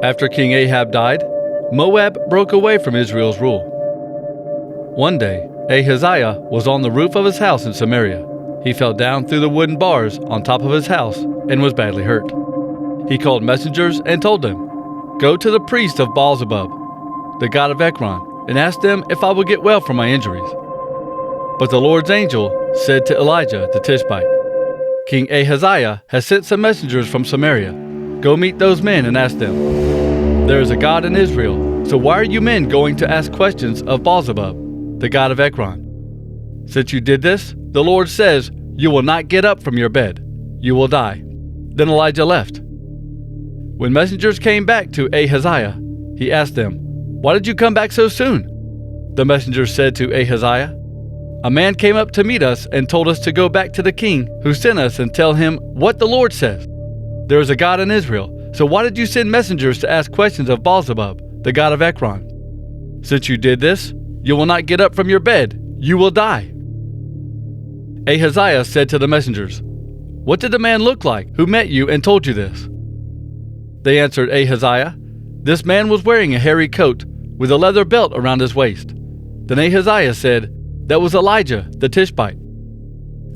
After King Ahab died, Moab broke away from Israel's rule. One day, Ahaziah was on the roof of his house in Samaria. He fell down through the wooden bars on top of his house and was badly hurt. He called messengers and told them, "Go to the priest of Baal-zebub, the god of Ekron, and ask them if I will get well from my injuries." But the Lord's angel said to Elijah the Tishbite, "King Ahaziah has sent some messengers from Samaria. Go meet those men and ask them, 'There is a God in Israel, so why are you men going to ask questions of Baal-zebub, the god of Ekron? Since you did this, the Lord says, you will not get up from your bed. You will die.'" Then Elijah left. When messengers came back to Ahaziah, he asked them, "Why did you come back so soon?" The messengers said to Ahaziah, "A man came up to meet us and told us to go back to the king who sent us and tell him what the Lord says. There is a God in Israel, so why did you send messengers to ask questions of Baal-zebub, the god of Ekron? Since you did this, you will not get up from your bed. You will die." Ahaziah said to the messengers, "What did the man look like who met you and told you this?" They answered Ahaziah, "This man was wearing a hairy coat with a leather belt around his waist." Then Ahaziah said, "That was Elijah the Tishbite."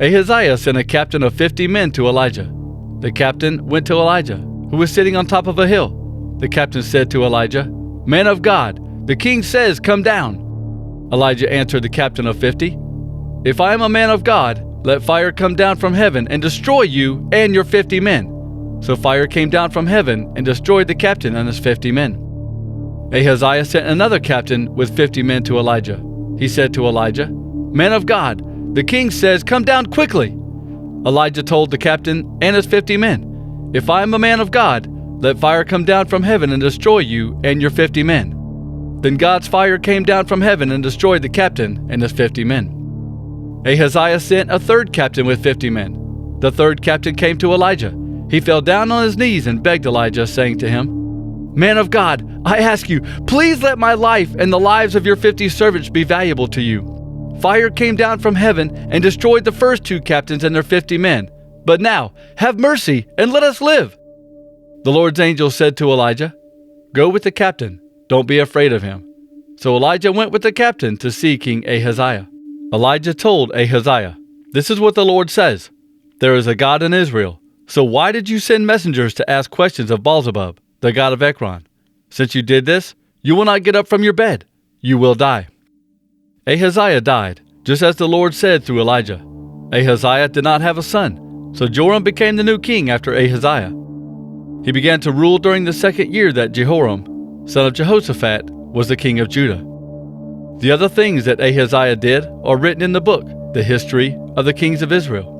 Ahaziah sent a captain of 50 men to Elijah. The captain went to Elijah, who was sitting on top of a hill. The captain said to Elijah, "Man of God, the king says, 'Come down.'" Elijah answered the captain of 50, "If I am a man of God, let fire come down from heaven and destroy you and your 50 men." So fire came down from heaven and destroyed the captain and his 50 men. Ahaziah sent another captain with 50 men to Elijah. He said to Elijah, "Man of God, the king says, 'Come down quickly.'" Elijah told the captain and his 50 men, "If I am a man of God, let fire come down from heaven and destroy you and your 50 men." Then God's fire came down from heaven and destroyed the captain and his 50 men. Ahaziah sent a third captain with 50 men. The third captain came to Elijah. He fell down on his knees and begged Elijah, saying to him, "Man of God, I ask you, please let my life and the lives of your 50 servants be valuable to you. Fire came down from heaven and destroyed the first 2 captains and their 50 men. But now, have mercy and let us live." The Lord's angel said to Elijah, "Go with the captain. Don't be afraid of him." So Elijah went with the captain to see King Ahaziah. Elijah told Ahaziah, "This is what the Lord says. There is a God in Israel. So why did you send messengers to ask questions of Baal-zebub, the god of Ekron? Since you did this, you will not get up from your bed. You will die." Ahaziah died, just as the Lord said through Elijah. Ahaziah did not have a son, so Joram became the new king after Ahaziah. He began to rule during the 2nd year that Jehoram, son of Jehoshaphat, was the king of Judah. The other things that Ahaziah did are written in the book, the history of the kings of Israel.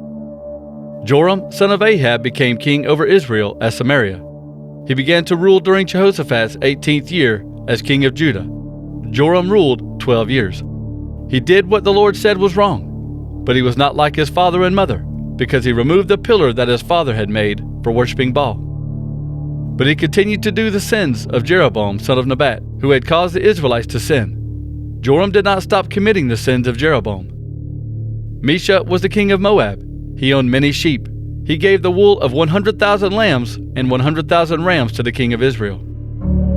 Joram, son of Ahab, became king over Israel at Samaria. He began to rule during Jehoshaphat's 18th year as king of Judah. Joram ruled 12 years. He did what the Lord said was wrong, but he was not like his father and mother, because he removed the pillar that his father had made for worshiping Baal. But he continued to do the sins of Jeroboam, son of Nebat, who had caused the Israelites to sin. Joram did not stop committing the sins of Jeroboam. Mesha was the king of Moab. He owned many sheep. He gave the wool of 100,000 lambs and 100,000 rams to the king of Israel.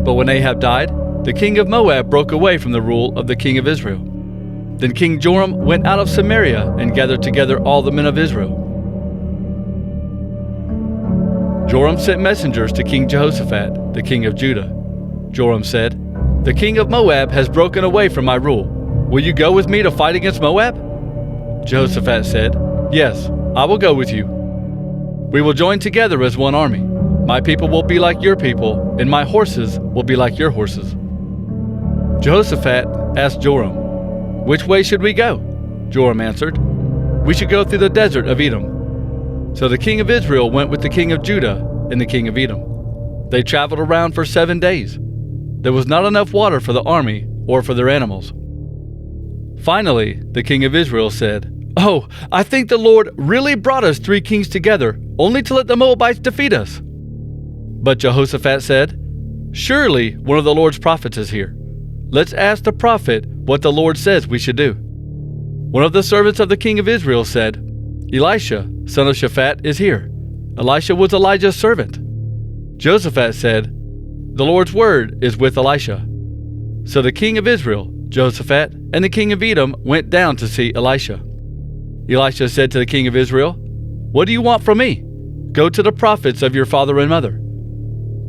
But when Ahab died, the king of Moab broke away from the rule of the king of Israel. Then King Joram went out of Samaria and gathered together all the men of Israel. Joram sent messengers to King Jehoshaphat, the king of Judah. Joram said, "The king of Moab has broken away from my rule. Will you go with me to fight against Moab?" Jehoshaphat said, "Yes, I will go with you. We will join together as one army. My people will be like your people, and my horses will be like your horses." Jehoshaphat asked Joram, "Which way should we go?" Joram answered, "We should go through the desert of Edom." So the king of Israel went with the king of Judah and the king of Edom. They traveled around for 7 days. There was not enough water for the army or for their animals. Finally, the king of Israel said, "Oh, I think the Lord really brought us 3 kings together only to let the Moabites defeat us." But Jehoshaphat said, "Surely one of the Lord's prophets is here. Let's ask the prophet what the Lord says we should do." One of the servants of the king of Israel said, "Elisha, son of Shaphat, is here." Elisha was Elijah's servant. Jehoshaphat said, the Lord's word is with Elisha." So the king of Israel, Jehoshaphat, and the king of Edom went down to see Elisha. Elisha said to the king of Israel, "What do you want from me? Go to the prophets of your father and mother."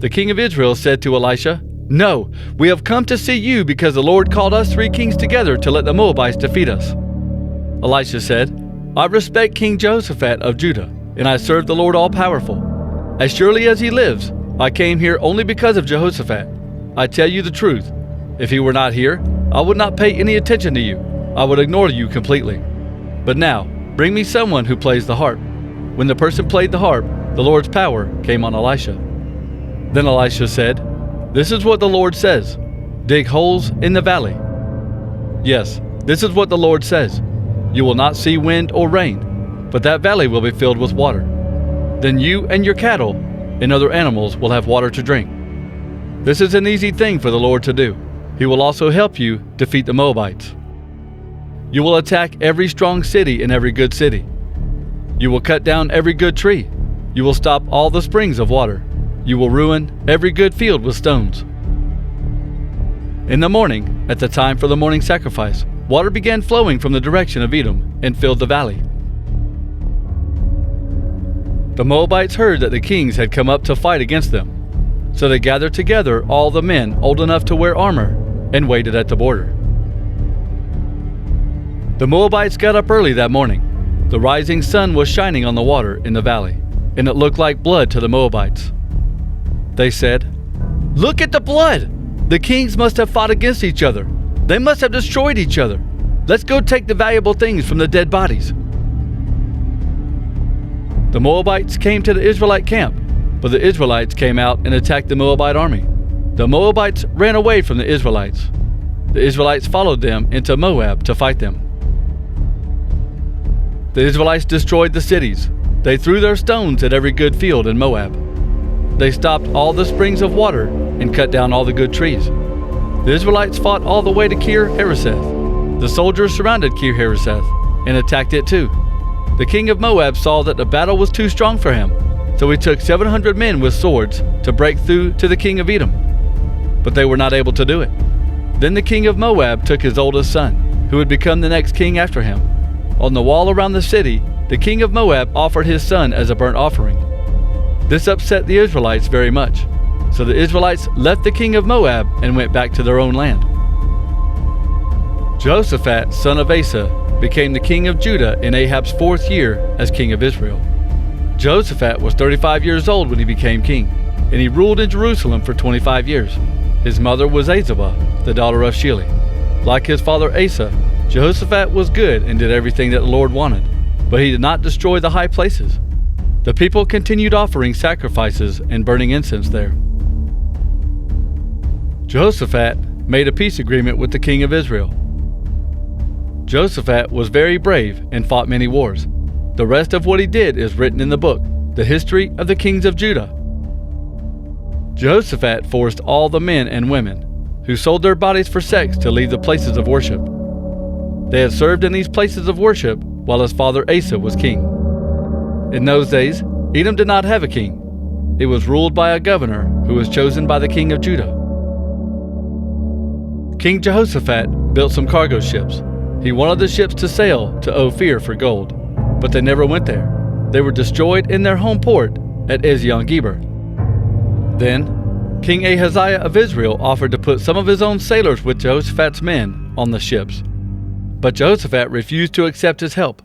The king of Israel said to Elisha, "No, we have come to see you because the Lord called us 3 kings together to let the Moabites defeat us." Elisha said, "I respect King Jehoshaphat of Judah, and I serve the Lord all-powerful. As surely as he lives, I came here only because of Jehoshaphat. I tell you the truth. If he were not here, I would not pay any attention to you. I would ignore you completely. But now, bring me someone who plays the harp." When the person played the harp, the Lord's power came on Elisha. Then Elisha said, "This is what the Lord says. Dig holes in the valley." Yes, this is what the Lord says. You will not see wind or rain, but that valley will be filled with water. Then you and your cattle and other animals will have water to drink. This is an easy thing for the Lord to do. He will also help you defeat the Moabites. You will attack every strong city and every good city. You will cut down every good tree. You will stop all the springs of water. You will ruin every good field with stones. In the morning, at the time for the morning sacrifice, water began flowing from the direction of Edom and filled the valley. The Moabites heard that the kings had come up to fight against them. So they gathered together all the men old enough to wear armor and waited at the border. The Moabites got up early that morning. The rising sun was shining on the water in the valley, and it looked like blood to the Moabites. They said, "Look at the blood! The kings must have fought against each other. They must have destroyed each other. Let's go take the valuable things from the dead bodies." The Moabites came to the Israelite camp, but the Israelites came out and attacked the Moabite army. The Moabites ran away from the Israelites. The Israelites followed them into Moab to fight them. The Israelites destroyed the cities. They threw their stones at every good field in Moab. They stopped all the springs of water and cut down all the good trees. The Israelites fought all the way to Kir-Hareseth. The soldiers surrounded Kir-Hareseth and attacked it too. The king of Moab saw that the battle was too strong for him, so he took 700 men with swords to break through to the king of Edom. But they were not able to do it. Then the king of Moab took his oldest son, who would become the next king after him. On the wall around the city, the king of Moab offered his son as a burnt offering. This upset the Israelites very much, so the Israelites left the king of Moab and went back to their own land. Jehoshaphat, son of Asa, became the king of Judah in Ahab's 4th year as king of Israel. Jehoshaphat was 35 years old when he became king, and he ruled in Jerusalem for 25 years. His mother was Azubah, the daughter of Shili. Like his father Asa, Jehoshaphat was good and did everything that the Lord wanted, but he did not destroy the high places. The people continued offering sacrifices and burning incense there. Jehoshaphat made a peace agreement with the king of Israel. Jehoshaphat was very brave and fought many wars. The rest of what he did is written in the book, The History of the Kings of Judah. Jehoshaphat forced all the men and women who sold their bodies for sex to leave the places of worship. They had served in these places of worship while his father Asa was king. In those days, Edom did not have a king. It was ruled by a governor who was chosen by the king of Judah. King Jehoshaphat built some cargo ships. He wanted the ships to sail to Ophir for gold, but they never went there. They were destroyed in their home port at Ezion-Geber. Then, King Ahaziah of Israel offered to put some of his own sailors with Jehoshaphat's men on the ships, but Jehoshaphat refused to accept his help.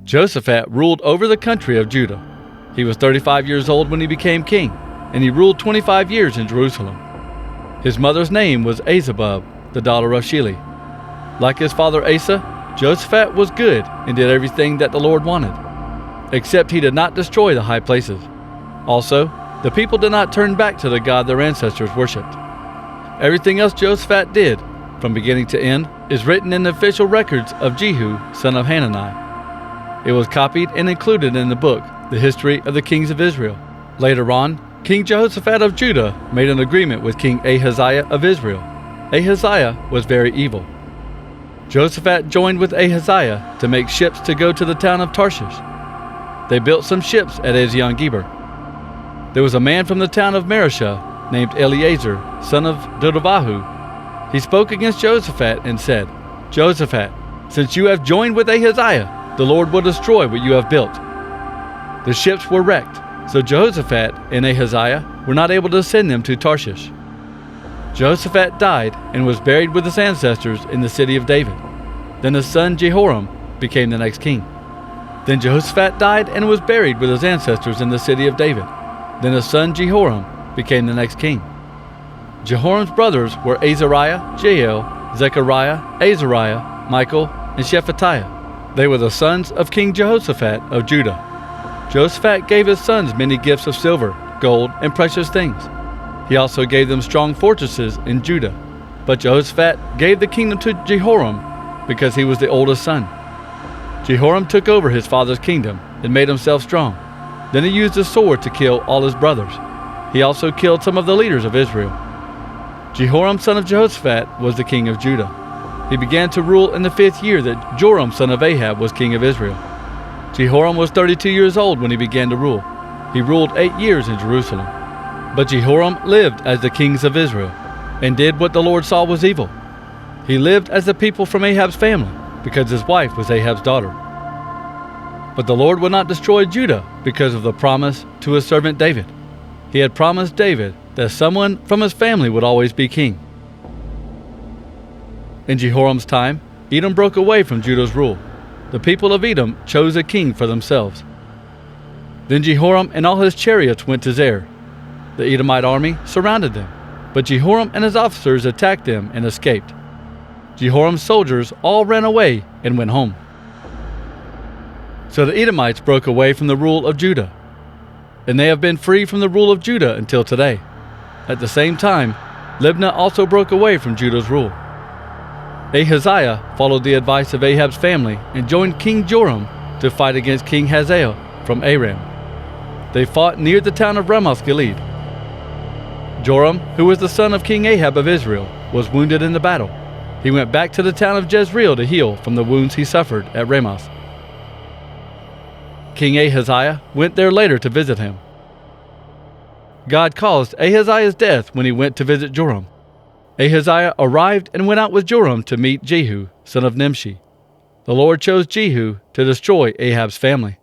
Jehoshaphat ruled over the country of Judah. He was 35 years old when he became king, and he ruled 25 years in Jerusalem. His mother's name was Azubah, the daughter of Shili. Like his father Asa, Jehoshaphat was good and did everything that the Lord wanted, except he did not destroy the high places. Also, the people did not turn back to the God their ancestors worshipped. Everything else Jehoshaphat did, from beginning to end, is written in the official records of Jehu, son of Hanani. It was copied and included in the book, The History of the Kings of Israel. Later on, King Jehoshaphat of Judah made an agreement with King Ahaziah of Israel. Ahaziah was very evil. Jehoshaphat joined with Ahaziah to make ships to go to the town of Tarshish. They built some ships at Ezion-Geber. There was a man from the town of Mareshah named Eleazar, son of Dodabahu. He spoke against Jehoshaphat and said, Jehoshaphat, since you have joined with Ahaziah, the Lord will destroy what you have built. The ships were wrecked, so Jehoshaphat and Ahaziah were not able to send them to Tarshish. Jehoshaphat died and was buried with his ancestors in the city of David. Then his son Jehoram became the next king. Then Jehoshaphat died and was buried with his ancestors in the city of David. Then his son Jehoram became the next king. Jehoram's brothers were Azariah, Jael, Zechariah, Azariah, Michael, and Shephatiah. They were the sons of King Jehoshaphat of Judah. Jehoshaphat gave his sons many gifts of silver, gold, and precious things. He also gave them strong fortresses in Judah. But Jehoshaphat gave the kingdom to Jehoram because he was the oldest son. Jehoram took over his father's kingdom and made himself strong. Then he used a sword to kill all his brothers. He also killed some of the leaders of Israel. Jehoram son of Jehoshaphat was the king of Judah. He began to rule in the 5th year that Joram son of Ahab was king of Israel. Jehoram was 32 years old when he began to rule. He ruled 8 years in Jerusalem. But Jehoram lived as the kings of Israel, and did what the Lord saw was evil. He lived as the people from Ahab's family, because his wife was Ahab's daughter. But the Lord would not destroy Judah because of the promise to his servant David. He had promised David that someone from his family would always be king. In Jehoram's time, Edom broke away from Judah's rule. The people of Edom chose a king for themselves. Then Jehoram and all his chariots went to Zer. The Edomite army surrounded them, but Jehoram and his officers attacked them and escaped. Jehoram's soldiers all ran away and went home. So the Edomites broke away from the rule of Judah, and they have been free from the rule of Judah until today. At the same time, Libnah also broke away from Judah's rule. Ahaziah followed the advice of Ahab's family and joined King Joram to fight against King Hazael from Aram. They fought near the town of Ramoth-Gilead. Joram, who was the son of King Ahab of Israel, was wounded in the battle. He went back to the town of Jezreel to heal from the wounds he suffered at Ramoth. King Ahaziah went there later to visit him. God caused Ahaziah's death when he went to visit Joram. Ahaziah arrived and went out with Joram to meet Jehu, son of Nimshi. The Lord chose Jehu to destroy Ahab's family.